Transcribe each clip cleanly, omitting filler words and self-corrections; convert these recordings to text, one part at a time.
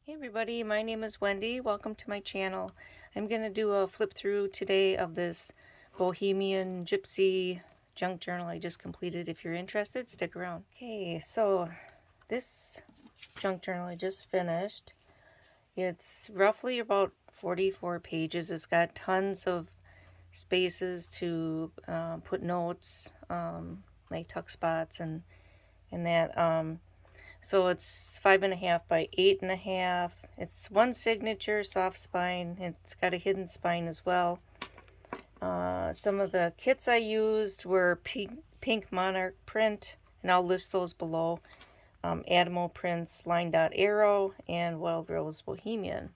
Everybody, my name is Wendy. Welcome to my channel. I'm going to do a flip through today of this Bohemian Gypsy junk journal I just completed. If you're interested, stick around. Okay, so this junk journal I just finished. It's roughly about 44 pages. It's got tons of spaces to put notes, like tuck spots and that. So it's 5.5 by 8.5. It's one signature, soft spine. It's got a hidden spine as well. Some of the kits I used were Pink Monarch print, and I'll list those below. Adamo prints, Line Dot Arrow, and Wild Rose Bohemian.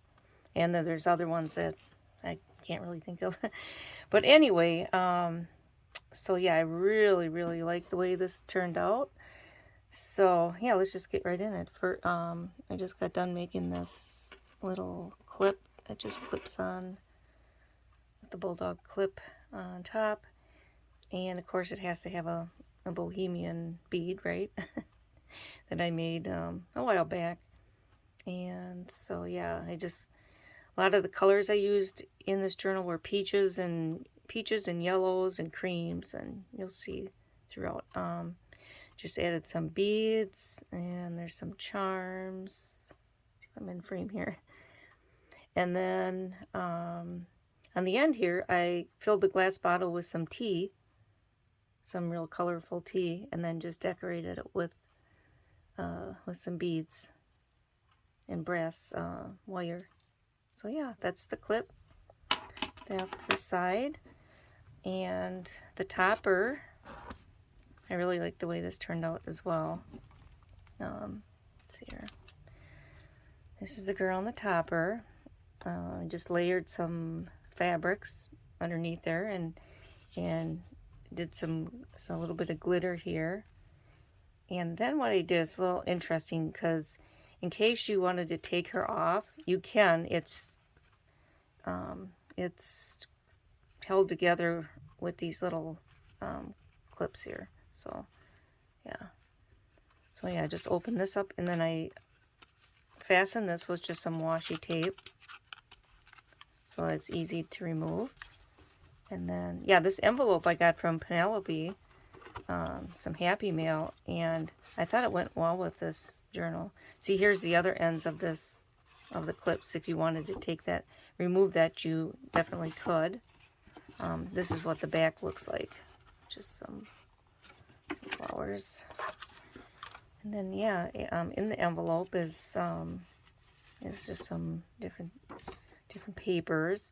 And then there's other ones that I can't really think of. But anyway, so yeah, I really like the way this turned out. So yeah, let's just get right in it. I just got done making this little clip that just clips on with the bulldog clip on top, and of course it has to have a bohemian bead, right? That I made a while back. And so yeah, a lot of the colors I used in this journal were peaches and yellows and creams, and you'll see throughout. Just added some beads, and there's some charms. See if I'm in frame here. And then on the end here, I filled the glass bottle with some tea, some real colorful tea, and then just decorated it with some beads and brass wire. So yeah, that's the clip. Off the side, and the topper. I really like the way this turned out as well. Let's see here. This is the girl on the topper. I just layered some fabrics underneath there, and did a little bit of glitter here. And then what I did is a little interesting, because in case you wanted to take her off, you can. It's held together with these little clips here. So yeah, just open this up, and then I fasten this with just some washi tape, so it's easy to remove. And then yeah, this envelope I got from Penelope, some Happy Mail, and I thought it went well with this journal. See, here's the other ends of the clips. If you wanted to remove that, you definitely could. This is what the back looks like. Just some flowers. And then yeah, in the envelope is just some different papers.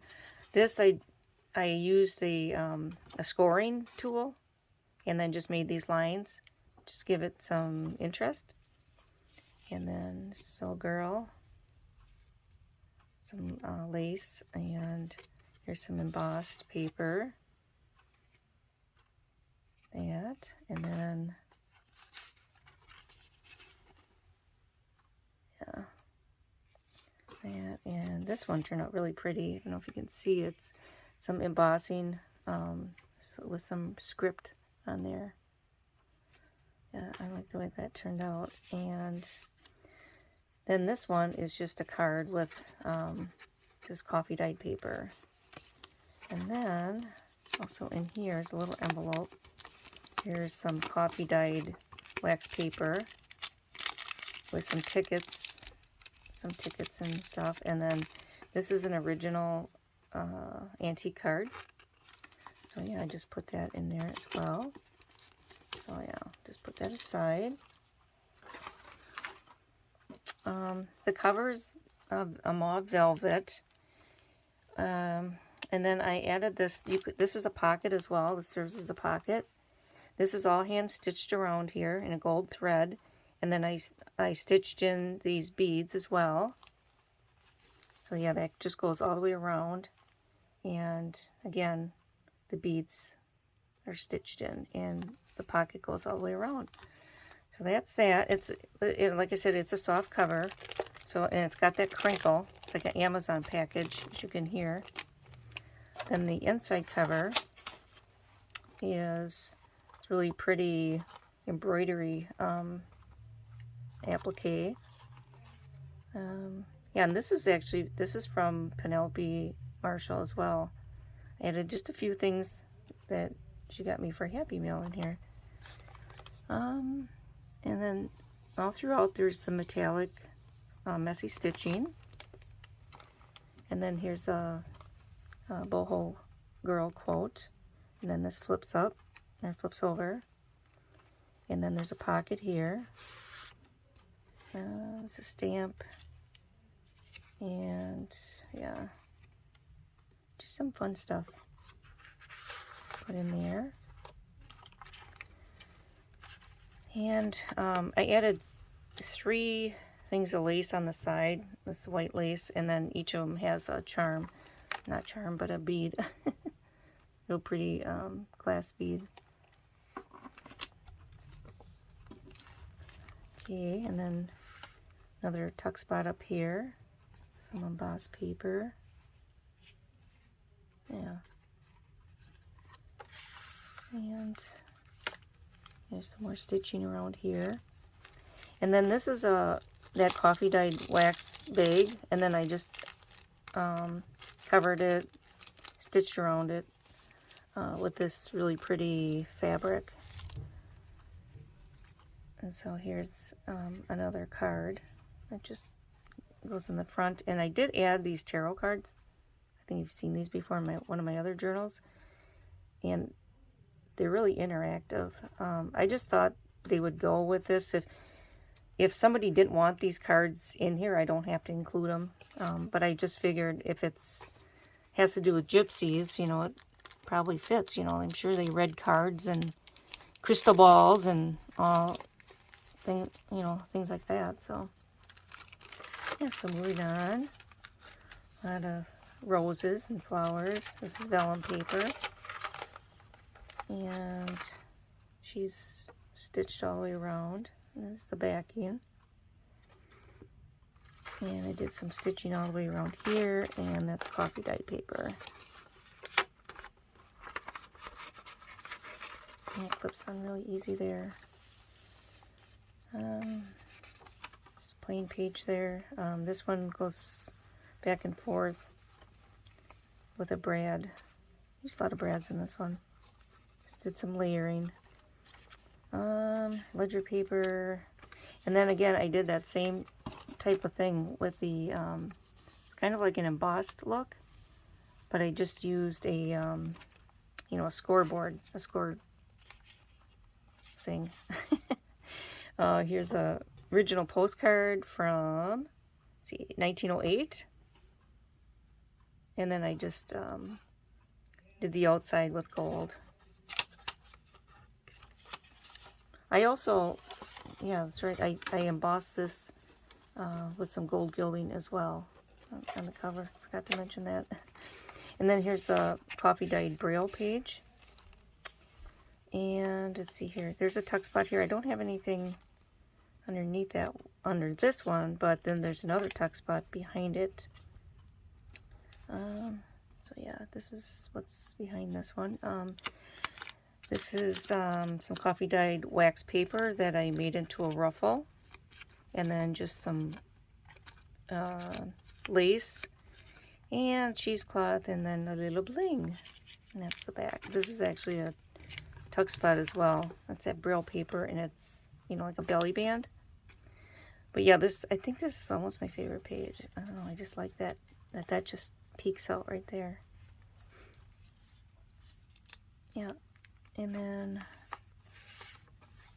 This I used a scoring tool, and then just made these lines, just give it some interest. And then this little girl, some lace, and here's some embossed paper. That, and then yeah, that, and this one turned out really pretty. I don't know if you can see, it's some embossing with some script on there. Yeah, I like the way that turned out. And then this one is just a card with this coffee dyed paper. And then also in here is a little envelope. Here's some coffee dyed wax paper with some tickets and stuff. And then this is an original antique card. So yeah, I just put that in there as well. So yeah, just put that aside. The cover's a mauve velvet. And then I added this. This is a pocket as well. This serves as a pocket. This is all hand stitched around here in a gold thread. And then I stitched in these beads as well. So yeah, that just goes all the way around. And again, the beads are stitched in, and the pocket goes all the way around. So that's that. Like I said, it's a soft cover. So, and it's got that crinkle. It's like an Amazon package, as you can hear. Then the inside cover is really pretty embroidery applique. Yeah, and this is from Penelope Marshall as well. I added just a few things that she got me for Happy Meal in here. And then all throughout there's the metallic messy stitching. And then here's a boho girl quote. And then this flips up, or flips over. And then there's a pocket here. It's a stamp. And yeah, just some fun stuff put in there. And I added 3 things of lace on the side, this white lace, and then each of them has a charm, not charm, but a bead. Real pretty glass bead. Okay, and then another tuck spot up here, some embossed paper. Yeah. And there's some more stitching around here. And then this is that coffee dyed wax bag, and then I just covered it, stitched around it with this really pretty fabric. And so here's another card that just goes in the front. And I did add these tarot cards. I think you've seen these before in one of my other journals. And they're really interactive. I just thought they would go with this. If somebody didn't want these cards in here, I don't have to include them. But I just figured if has to do with gypsies, you know, it probably fits. You know, I'm sure they read cards and crystal balls and things like that. So yeah, so moving on. A lot of roses and flowers. This is vellum paper. And she's stitched all the way around. There's the backing. And I did some stitching all the way around here, and that's coffee dyed paper. And it clips on really easy there. Just a plain page there. This one goes back and forth with a brad. There's a lot of brads in this one. Just did some layering. Ledger paper. And then again, I did that same type of thing with the, it's kind of like an embossed look, but I just used a, a scoreboard, a score thing. Here's a original postcard from, let's see, 1908. And then I just did the outside with gold. I also, yeah, that's right, I embossed this with some gold gilding as well on the cover. Forgot to mention that. And then here's a coffee dyed braille page. And let's see here. There's a tuck spot here. I don't have anything underneath that, under this one, but then there's another tuck spot behind it. So yeah, this is what's behind this one. This is some coffee dyed wax paper that I made into a ruffle, and then just some lace and cheesecloth, and then a little bling, and that's the back. This is actually a tuck spot as well. That's that braille paper, and it's, you know, like a belly band. But yeah, I think this is almost my favorite page. I don't know, I just like that just peeks out right there. Yeah, and then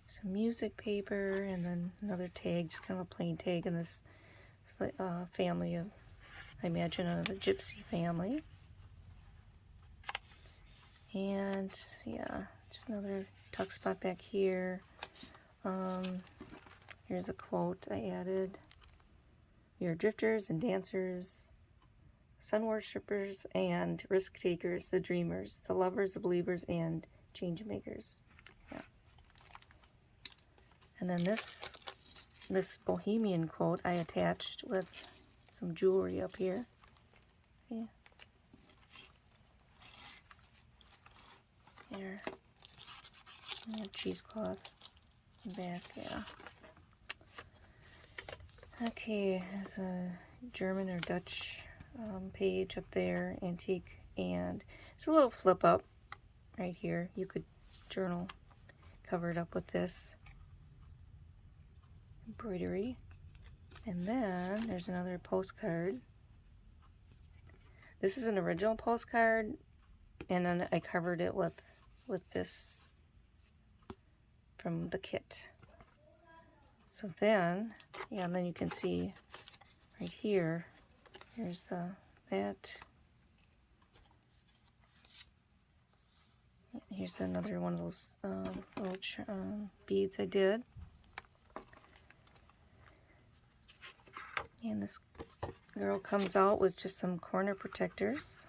some music paper, and then another tag, just kind of a plain tag, and this family of, I imagine, a gypsy family. And yeah, just another tuck spot back here. Here's a quote I added. "We are drifters and dancers, sun worshippers and risk takers, the dreamers, the lovers, the believers, and change makers." Yeah. And then this bohemian quote I attached with some jewelry up here. See? There. Some cheesecloth back, yeah. Okay, there's a German or Dutch page up there, antique, and it's a little flip up right here. You could journal, cover it up with this embroidery. And then there's another postcard. This is an original postcard, and then I covered it with this from the kit. So then, yeah, and then you can see right here, here's that. Here's another one of those little beads I did. And this girl comes out with just some corner protectors.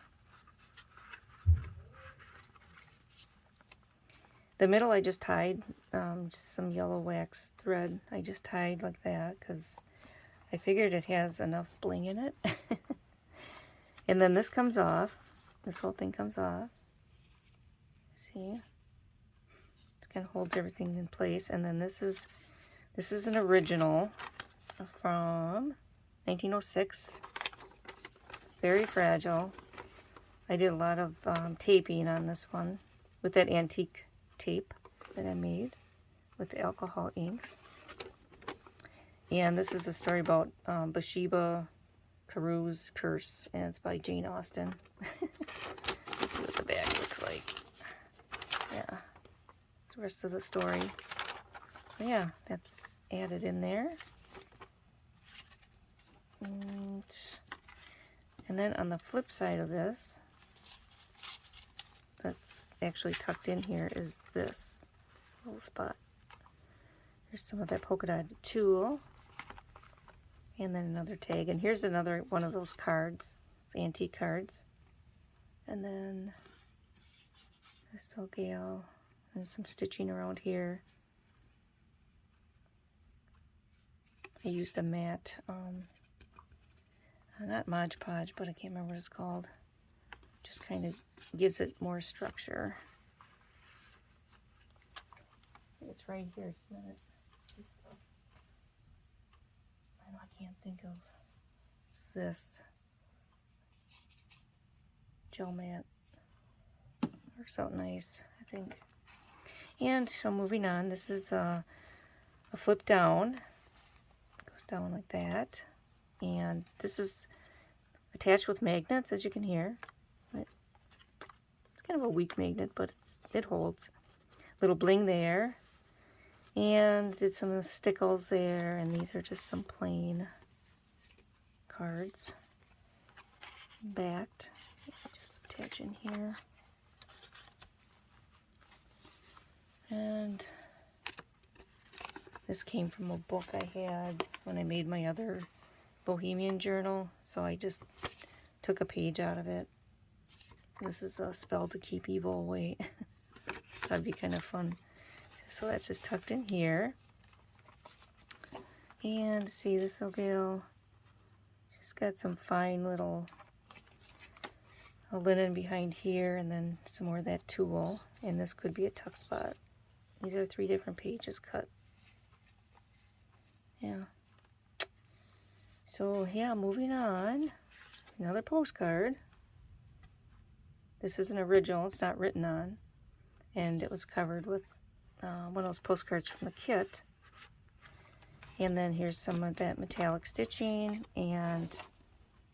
The middle I just tied, just some yellow wax thread. I just tied like that because I figured it has enough bling in it. And then this comes off. This whole thing comes off. See? It kind of holds everything in place. And then this is an original from 1906. Very fragile. I did a lot of taping on this one with that antique tape that I made with the alcohol inks. And this is a story about Bathsheba Caru's curse, and it's by Jane Austen. Let's see what the back looks like. Yeah, that's the rest of the story. So yeah, that's added in there. And then on the flip side of this, that's actually tucked in here, is this little spot. There's some of that polka dot tulle, and then another tag. And here's another one of those cards, those antique cards. And then this little gal, and some stitching around here. I used a matte, not Mod Podge, but I can't remember what it's called. Just kind of gives it more structure. It's right here, isn't it? I can't think of. It's this gel mat. Works out nice, I think. And so moving on, this is a flip down. It goes down like that. And this is attached with magnets, as you can hear. It's kind of a weak magnet, but it holds. Little bling there. And did some of the stickles there, and these are just some plain cards. Backed. Just attach in here. And this came from a book I had when I made my other Bohemian journal, so I just took a page out of it. This is a spell to keep evil away. That'd be kind of fun. So that's just tucked in here. And see this little gal, she's got some fine little a linen behind here, and then some more of that tulle. And this could be a tuck spot. These are 3 different pages cut. Yeah. So yeah, moving on. Another postcard. This is an original, it's not written on. And it was covered with one of those postcards from the kit. And then here's some of that metallic stitching, and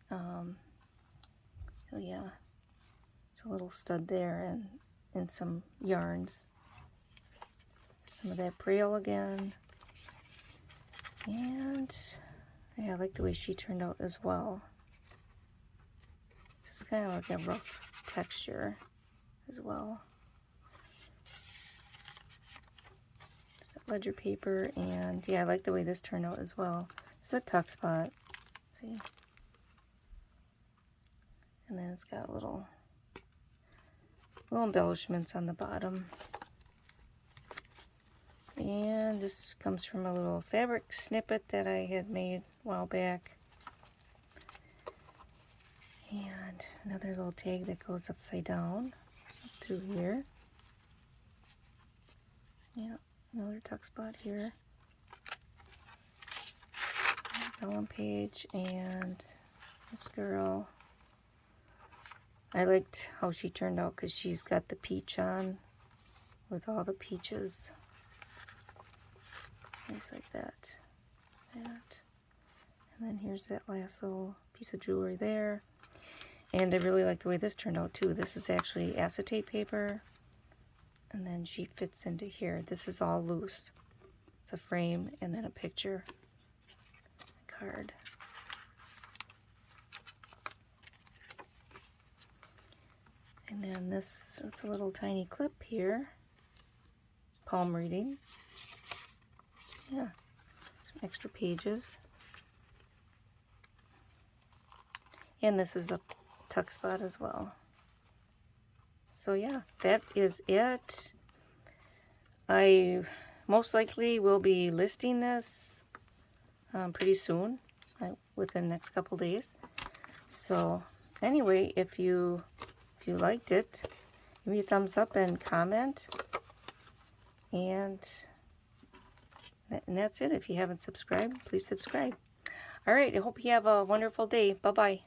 so yeah, it's a little stud there, and some yarns. Some of that braille again. And yeah, I like the way she turned out as well. This is kind of like a rough texture as well. Ledger paper, and yeah, I like the way this turned out as well. This is a tuck spot, see? And then it's got little embellishments on the bottom. And this comes from a little fabric snippet that I had made a while back. And another little tag that goes upside down up through here. Yeah. Another tuck spot here. Vellum page, and this girl. I liked how she turned out because she's got the peach on with all the peaches. Nice like that. And then here's that last little piece of jewelry there. And I really like the way this turned out too. This is actually acetate paper. And then she fits into here. This is all loose. It's a frame and then a picture card. And then this with a little tiny clip here. Palm reading. Yeah, some extra pages. And this is a tuck spot as well. So yeah, that is it. I most likely will be listing this pretty soon, within the next couple days. So anyway, if you liked it, give me a thumbs up and comment. And that's it. If you haven't subscribed, please subscribe. All right, I hope you have a wonderful day. Bye-bye.